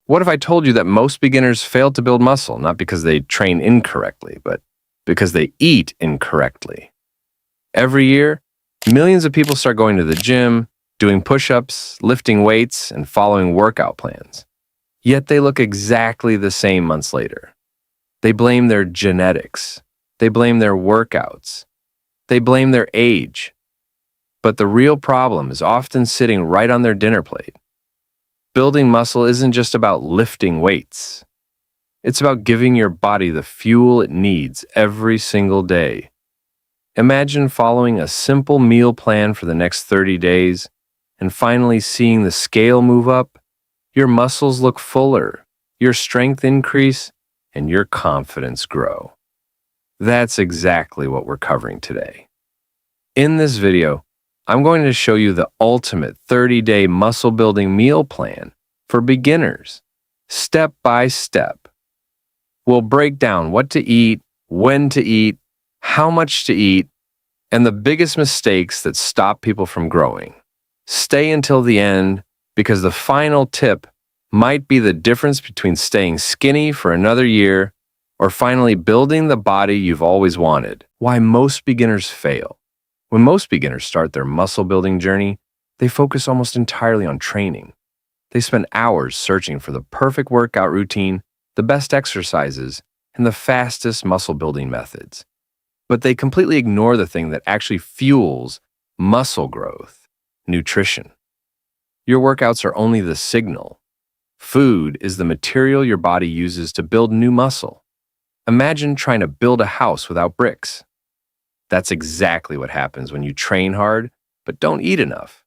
What if I told you that most beginners fail to build muscle, not because they train incorrectly, but because they eat incorrectly? Every year, millions of people start going to the gym, doing push-ups, lifting weights, and following workout plans. Yet they look exactly the same months later. They blame their genetics. They blame their workouts. They blame their age. But the real problem is often sitting right on their dinner plate. Building muscle isn't just about lifting weights. It's about giving your body the fuel it needs every single day. Imagine following a simple meal plan for the next 30 days and finally seeing the scale move up, your muscles look fuller, your strength increase, and your confidence grow. That's exactly what we're covering today. In this video, I'm going to show you the ultimate 30-day muscle building meal plan for beginners, step by step. We'll break down what to eat, when to eat, how much to eat, and the biggest mistakes that stop people from growing. Stay until the end because the final tip might be the difference between staying skinny for another year or finally building the body you've always wanted. Why most beginners fail. When most beginners start their muscle building journey, they focus almost entirely on training. They spend hours searching for the perfect workout routine, the best exercises, and the fastest muscle building methods. But they completely ignore the thing that actually fuels muscle growth: nutrition. Your workouts are only the signal. Food is the material your body uses to build new muscle. Imagine trying to build a house without bricks. That's exactly what happens when you train hard but don't eat enough.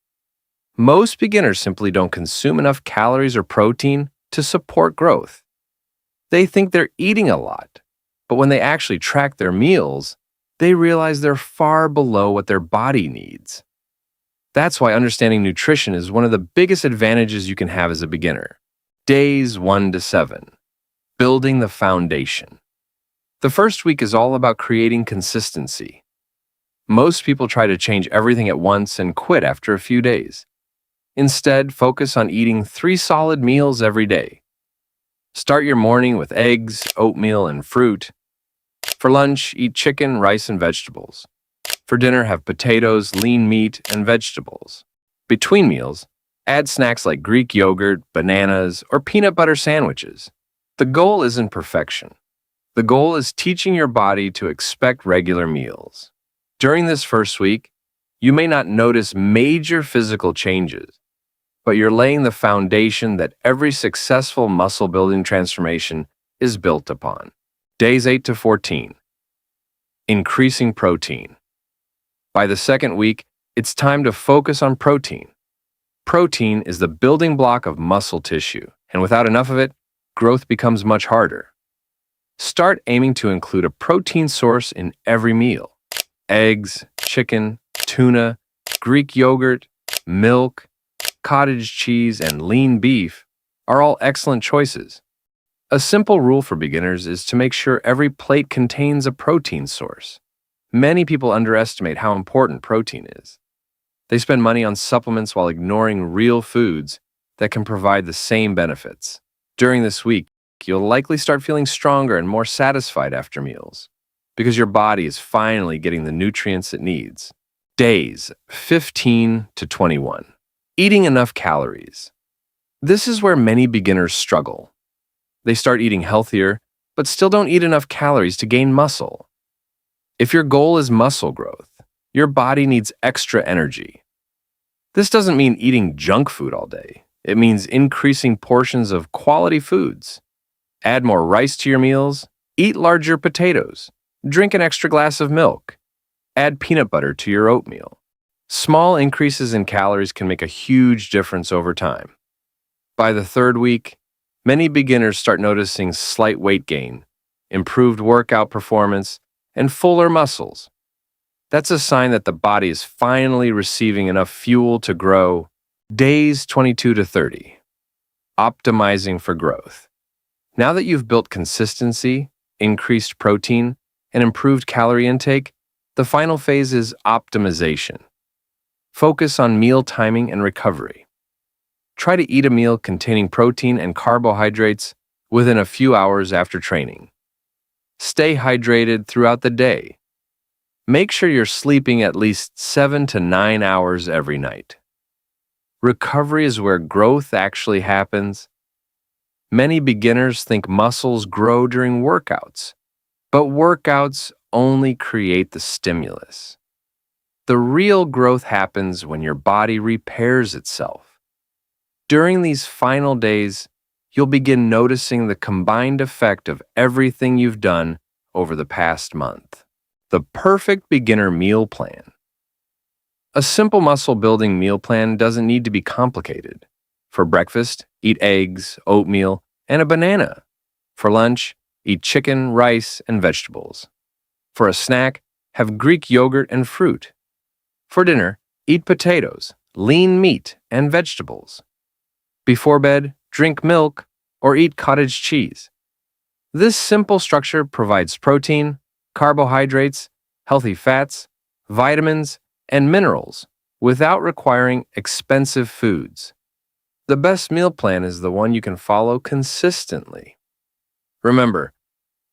Most beginners simply don't consume enough calories or protein to support growth. They think they're eating a lot, but when they actually track their meals, they realize they're far below what their body needs. That's why understanding nutrition is one of the biggest advantages you can have as a beginner. Days 1 to 7. Building the foundation. The first week is all about creating consistency. Most people try to change everything at once and quit after a few days. Instead, focus on eating 3 solid meals every day. Start your morning with eggs, oatmeal, and fruit. For lunch, eat chicken, rice, and vegetables. For dinner, have potatoes, lean meat, and vegetables. Between meals, add snacks like Greek yogurt, bananas, or peanut butter sandwiches. The goal isn't perfection. The goal is teaching your body to expect regular meals. During this first week, you may not notice major physical changes, but you're laying the foundation that every successful muscle-building transformation is built upon. Days 8 to 14. Increasing protein. By the second week, it's time to focus on protein. Protein is the building block of muscle tissue, and without enough of it, growth becomes much harder. Start aiming to include a protein source in every meal. Eggs, chicken, tuna, Greek yogurt, milk, cottage cheese, and lean beef are all excellent choices. A simple rule for beginners is to make sure every plate contains a protein source. Many people underestimate how important protein is. They spend money on supplements while ignoring real foods that can provide the same benefits. During this week, you'll likely start feeling stronger and more satisfied after meals because your body is finally getting the nutrients it needs. Days 15 to 21. Eating enough calories. This is where many beginners struggle. They start eating healthier, but still don't eat enough calories to gain muscle. If your goal is muscle growth, your body needs extra energy. This doesn't mean eating junk food all day. It means increasing portions of quality foods. Add more rice to your meals, eat larger potatoes, drink an extra glass of milk, add peanut butter to your oatmeal. Small increases in calories can make a huge difference over time. By the third week, many beginners start noticing slight weight gain, improved workout performance, and fuller muscles. That's a sign that the body is finally receiving enough fuel to grow. Days 22 to 30. Optimizing for growth. Now that you've built consistency, increased protein, and improved calorie intake, the final phase is optimization. Focus on meal timing and recovery. Try to eat a meal containing protein and carbohydrates within a few hours after training. Stay hydrated throughout the day. Make sure you're sleeping at least 7 to 9 hours every night. Recovery is where growth actually happens. Many beginners think muscles grow during workouts, but workouts only create the stimulus. The real growth happens when your body repairs itself. During these final days, you'll begin noticing the combined effect of everything you've done over the past month. The perfect beginner meal plan. A simple muscle building meal plan doesn't need to be complicated. For breakfast, eat eggs, oatmeal, and a banana. For lunch, eat chicken, rice, and vegetables. For a snack, have Greek yogurt and fruit. For dinner, eat potatoes, lean meat, and vegetables. Before bed, drink milk or eat cottage cheese. This simple structure provides protein, carbohydrates, healthy fats, vitamins, and minerals without requiring expensive foods. The best meal plan is the one you can follow consistently. Remember,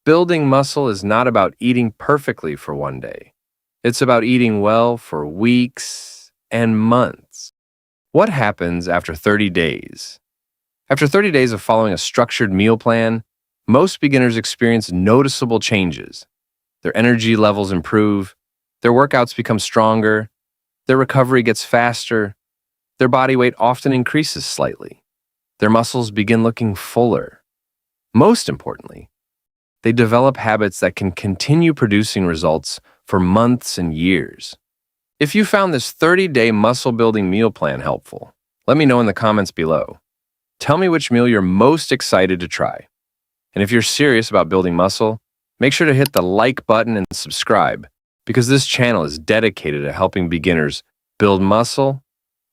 building muscle is not about eating perfectly for one day. It's about eating well for weeks and months. What happens after 30 days? After 30 days of following a structured meal plan, most beginners experience noticeable changes. Their energy levels improve, their workouts become stronger, their recovery gets faster, their body weight often increases slightly, their muscles begin looking fuller. Most importantly, they develop habits that can continue producing results for months and years. If you found this 30-day muscle-building meal plan helpful, let me know in the comments below. Tell me which meal you're most excited to try. And if you're serious about building muscle, make sure to hit the like button and subscribe, because this channel is dedicated to helping beginners build muscle,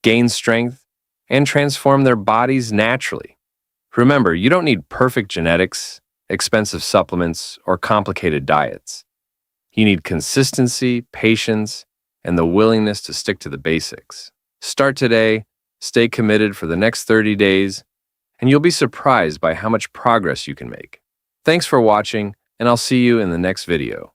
gain strength, and transform their bodies naturally. Remember, you don't need perfect genetics, expensive supplements, or complicated diets. You need consistency, patience, and the willingness to stick to the basics. Start today, stay committed for the next 30 days, and you'll be surprised by how much progress you can make. Thanks for watching, and I'll see you in the next video.